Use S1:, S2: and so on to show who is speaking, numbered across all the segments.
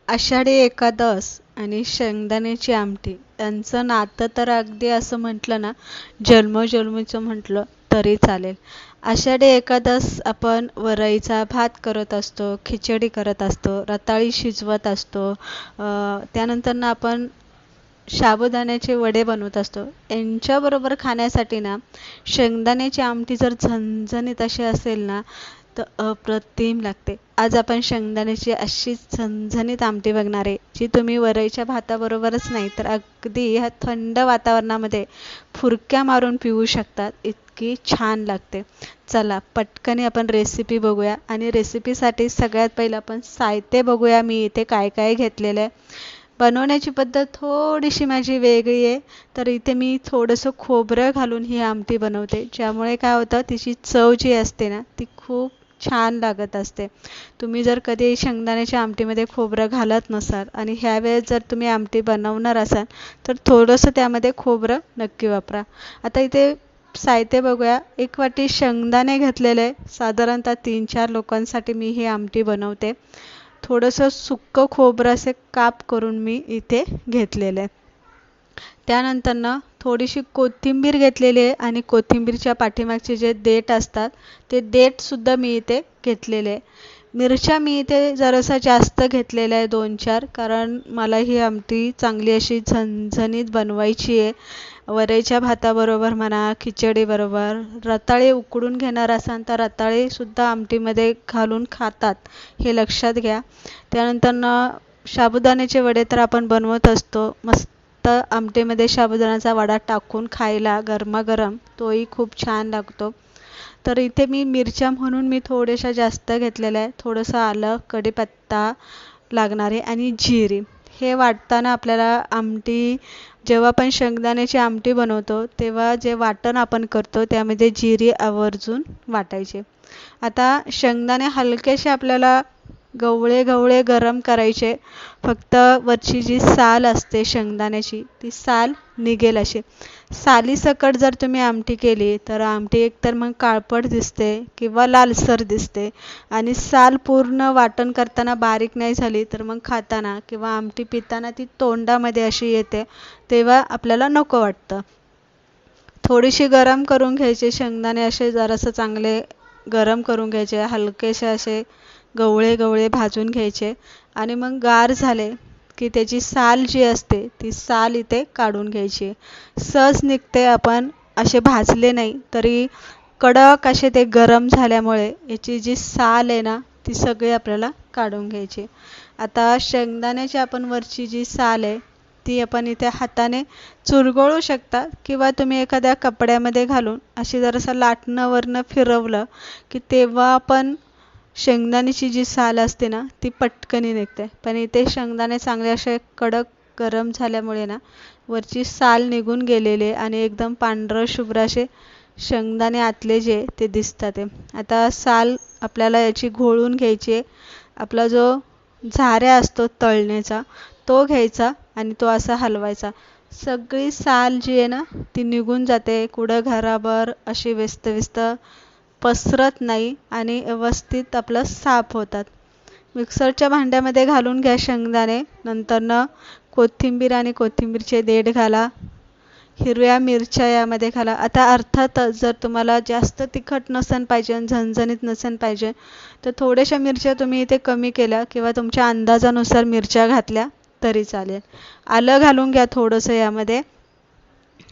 S1: आषाढी एकादस आणि शेंगदाण्याची आमटी यांचं नातं तर अगदी असं म्हटलं ना, जन्मोजन्मीचं म्हटलं तरी चालेल. आषाढी एकादस आपण वरईचा भात करत असतो, खिचडी करत असतो, रताळी शिजवत असतो. त्यानंतर ना आपण साबुदाण्याचे वडे बनवत असतो. यांच्याबरोबर खाण्यासाठी ना शेंगदाण्याची आमटी जर झणझणीत अशी असेल ना, तर अप्रतिम लागते. आज आपण शेंगदाण्याची अशी झणझणीत आमटी बघणार आहे, जी तुम्ही वरईच्या भाताबरोबरच नाही तर अगदी ह्या थंड वातावरणामध्ये फुरक्या मारून पिऊ शकतात. इतकी छान लागते. चला पटकन आपण रेसिपी बघूया आणि रेसिपीसाठी सगळ्यात पहिलं आपण साहित्य बघूया. मी इथे काय काय घेतलेलं आहे. बनवण्याची पद्धत थोडीशी माझी वेगळी आहे. तर इथे मी थोडंसं खोबरं घालून ही आमटी बनवते, ज्यामुळे काय होतं तिची चव जी असते ना ती खूप छान लागत असते. तुम्ही जर कधी शेंगदाण्याच्या आमटीमध्ये खोबरं घालत नसाल आणि ह्यावेळेस जर तुम्ही आमटी बनवणार असाल तर थोडंसं त्यामध्ये खोबरं नक्की वापरा. आता इथे साहित्य बघूया. 1 वाटी शेंगदाणे घेतलेले, साधारणतः 3-4 लोकांसाठी मी ही आमटी बनवते. थोडंसं सुक्कं खोबरं असे काप करून मी इथे घेतलेलं आहे. त्यानंतर थोडीशी कोथिंबीर घेतलेली आहे आणि कोथिंबीरच्या पाठीमागचे जे देठ असतात ते देठसुद्धा मी इथे घेतलेले आहे. मिरच्या मी इथे जरासा जास्त घेतलेल्या आहे, 2-4, कारण मला ही आमटी चांगली अशी झणझणीत बनवायची आहे. वरईच्या भाताबरोबर म्हणा, खिचडीबरोबर. रताळे उकडून घेणार असाल तर रताळेसुद्धा आमटीमध्ये घालून खातात, हे लक्षात घ्या. त्यानंतर साबुदाण्याचे वडे तर आपण बनवत असतो. मस्त आमटीमध्ये साबुदाण्याचा वडा टाकून खायला गरमागरम तोही खूप छान लागतो. तर इथे मी मिरच्या म्हणून मी थोड्याशा जास्त घेतलेल्या आहे. थोडंसं आलं, कढीपत्ता लागणार आहे आणि जिरे. हे वाटताना आपल्याला आमटी, जेव्हा आपण शेंगदाण्याची आमटी बनवतो तेव्हा जे वाटण आपण करतो त्यामध्ये जिरे आवर्जून वाटायचे. आता शेंगदाणे हलकेसे आपल्याला गवळे गवळे गरम करायचे. फक्त वरची जी साल असते शेंगदाण्याची ती साल निघेल अशी. सालीसकट जर तुम्ही आमटी केली तर आमटी एकतर मग काळपट दिसते किंवा लालसर दिसते आणि साल पूर्ण वाटण करताना बारीक नाही झाली तर मग खाताना किंवा आमटी पिताना ती तोंडामध्ये अशी येते, तेव्हा आपल्याला नको वाटतं. थोडीशी गरम करून घ्यायचे शेंगदाणे, असे जरासं चांगले गरम करून घ्यायचे, हलकेसे असे गवळे गवळे भाजून घ्यायचे आणि मग गार झाले की त्याची साल जी असते ती साल इथे काढून घ्यायची. सहज निघते. आपण असे भाजले नाही तरी कडक असे ते गरम झाल्यामुळे याची जी साल आहे ना ती सगळी आपल्याला काढून घ्यायची. आता शेंगदाण्याची आपण वरची जी साल आहे ती आपण इथे हाताने चुरगळू शकता किंवा तुम्ही एखाद्या कपड्यामध्ये घालून अशी जरासं लाटणं वरनं फिरवलं की तेव्हा आपण शेंगदाण्याची जी साल असते ना ती पटकनी निघते. पण इथे शेंगदाणे चांगले असे कडक गरम झाल्यामुळे ना वरची साल निघून गेलेले आणि एकदम पांढरं शुभ्र असे शेंगदाणे आतले जे ते दिसतात. आता साल आपल्याला याची घोळून घ्यायची आहे. आपला जो झाऱ्या असतो तळण्याचा तो घ्यायचा आणि तो असा हलवायचा. सगळी साल जी आहे ना ती निघून जाते. कुठं घराभर अशी व्यस्त पसरत नाही आणि व्यवस्थित आपलं साफ होतात. मिक्सरच्या भांड्यामध्ये घालून घ्या शेंगदाणे. नंतर कोथिंबीर आणि कोथिंबीरचे देठ घाला. हिरव्या मिरच्या यामध्ये घाला. आता अर्थातच जर तुम्हाला जास्त तिखट नसेल पाहिजे आणि झणझणीत नसेल पाहिजे तर थोड्याशा मिरच्या तुम्ही इथे कमी केल्या किंवा तुमच्या अंदाजानुसार मिरच्या घातल्या तरी चालेल. आलं घालून घ्या थोडंसं यामध्ये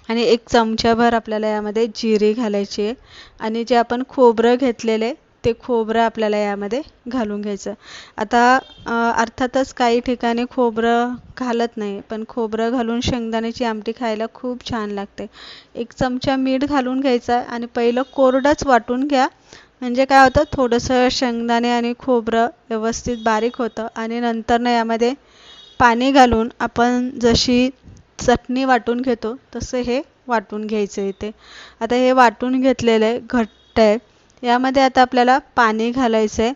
S1: आणि 1 चमचाभर आपल्याला यामध्ये जिरे घालायचे आणि जे आपण खोबरं घेतलेले ते खोबरं आपल्याला यामध्ये घालून घ्यायचं. आता अर्थातच काही ठिकाणी खोबरं घालत नाही, पण खोबरं घालून शेंगदाण्याची आमटी खायला खूप छान लागते. 1 चमचा मीठ घालून घ्यायचं आणि पहिलं कोरडंच वाटून घ्या, म्हणजे काय होतं थोडंसं शेंगदाणे आणि खोबरं व्यवस्थित बारीक होतं आणि नंतर यामध्ये पाणी घालून आपण जशी चटणी वाटून घेतो तसं हे वाटून घ्यायचं इथे. आता हे वाटून घेतलेलं आहे, घट्ट आहे. यामध्ये आता आपल्याला पाणी घालायचं आहे.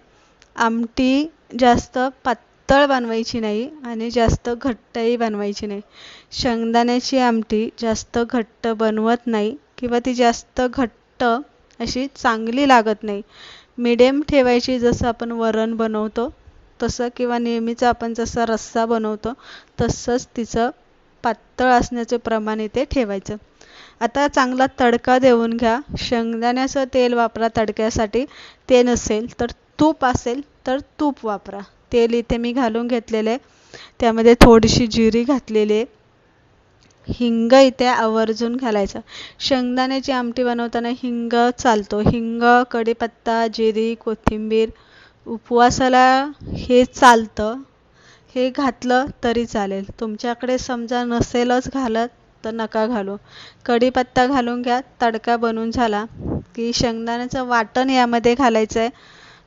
S1: आमटी जास्त पातळ बनवायची नाही आणि जास्त घट्टही बनवायची नाही. शेंगदाण्याची आमटी जास्त घट्ट बनवत नाही किंवा ती जास्त घट्ट अशी चांगली लागत नाही. मिडियम ठेवायची, जसं आपण वरण बनवतो तसं किंवा नेहमीचं आपण जसा रस्सा बनवतो तसंच तिचं पातळ असण्याचे प्रमाण इथे ठेवायचं. आता चांगला तडका देऊन घ्या. शेंगदाण्याचं तेल वापरा तडक्यासाठी. ते नसेल तर तूप असेल तर तूप वापरा. तेल इथे मी घालून घेतलेले आहे. त्यामध्ये थोडीशी जिरी घातलेली आहे. हिंग इथे आवर्जून घालायचा. शेंगदाण्याची आमटी बनवताना हिंग चालतो. हिंग, कढीपत्ता, जिरी, कोथिंबीर उपवासाला हे चालतं. हे घातलं तरी चालेल. तुमच्याकडे समजा नसेलच घालत तर नका घालू. कढीपत्ता घालून घ्या. तडका बनून झाला की शेंगदाण्याचं वाटण यामध्ये घालायचं आहे.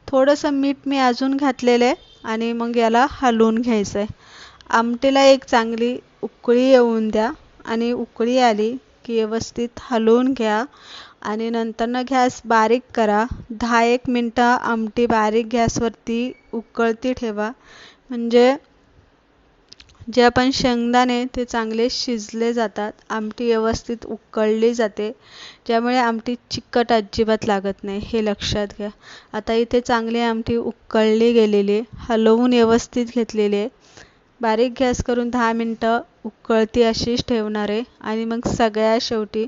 S1: थोडंसं मीठ मी अजून घातलेलं आहे आणि मग याला हलवून घ्यायचं आहे. आमटीला एक चांगली उकळी येऊन द्या आणि उकळी आली की व्यवस्थित हलवून घ्या आणि नंतरनं गॅस बारीक करा. 10-1 मिनटं आमटी बारीक गॅसवरती उकळती ठेवा. म्हणजे जे आपण शेंगदाणे ते चांगले शिजले जातात. आमटी व्यवस्थित उकळली जाते. ज्यामुळे आमटी चिकट अजिबात लागत नाही. हे लक्षात घ्या. आता इथे चांगली आमटी उकळली गेलेली आहे. हलवून व्यवस्थित घेतलेली आहे. बारीक गॅस करून 10 मिनटं उकळती अशीच ठेवणार आहे आणि मग सगळ्यात शेवटी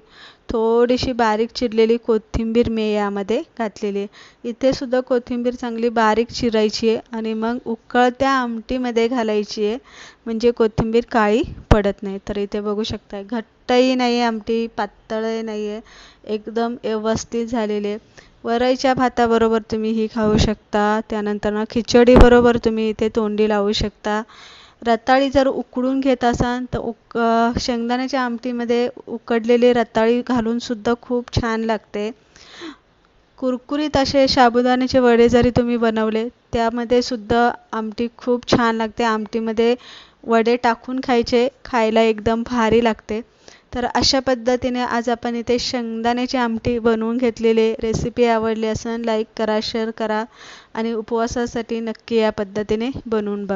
S1: थोडीशी बारीक चिरलेली कोथिंबीर मी यामध्ये घातलेली आहे. इथे सुद्धा कोथिंबीर चांगली बारीक चिरायची आहे आणि मग उकळत्या आमटीमध्ये घालायची आहे. म्हणजे कोथिंबीर काळी पडत नाही. तर इथे बघू शकता घट्टही नाही आहे आमटी, पातळही नाही आहे. एकदम व्यवस्थित झालेली आहे. वरईच्या भाताबरोबर तुम्ही ही खाऊ शकता. त्यानंतर खिचडीबरोबर तुम्ही इथे तोंडी लावू शकता. रताळी जर उकडून घेत असाल तर शेंगदाण्याच्या आमटीमध्ये उकडलेली रताळी घालून सुद्धा खूप छान लागते. कुरकुरीत असे साबुदाण्याचे वडे जरी तुम्ही बनवले त्यामध्ये सुद्धा आमटी खूप छान लागते. आमटीमध्ये वडे टाकून खायचे, खायला एकदम भारी लागते. तर अशा पद्धतीने आज आपण इथे शेंगदाण्याची आमटी बनवून घेतलेली. रेसिपी आवडली असेल लाईक करा, शेअर करा आणि उपवासासाठी नक्की या पद्धतीने बनवून बघा.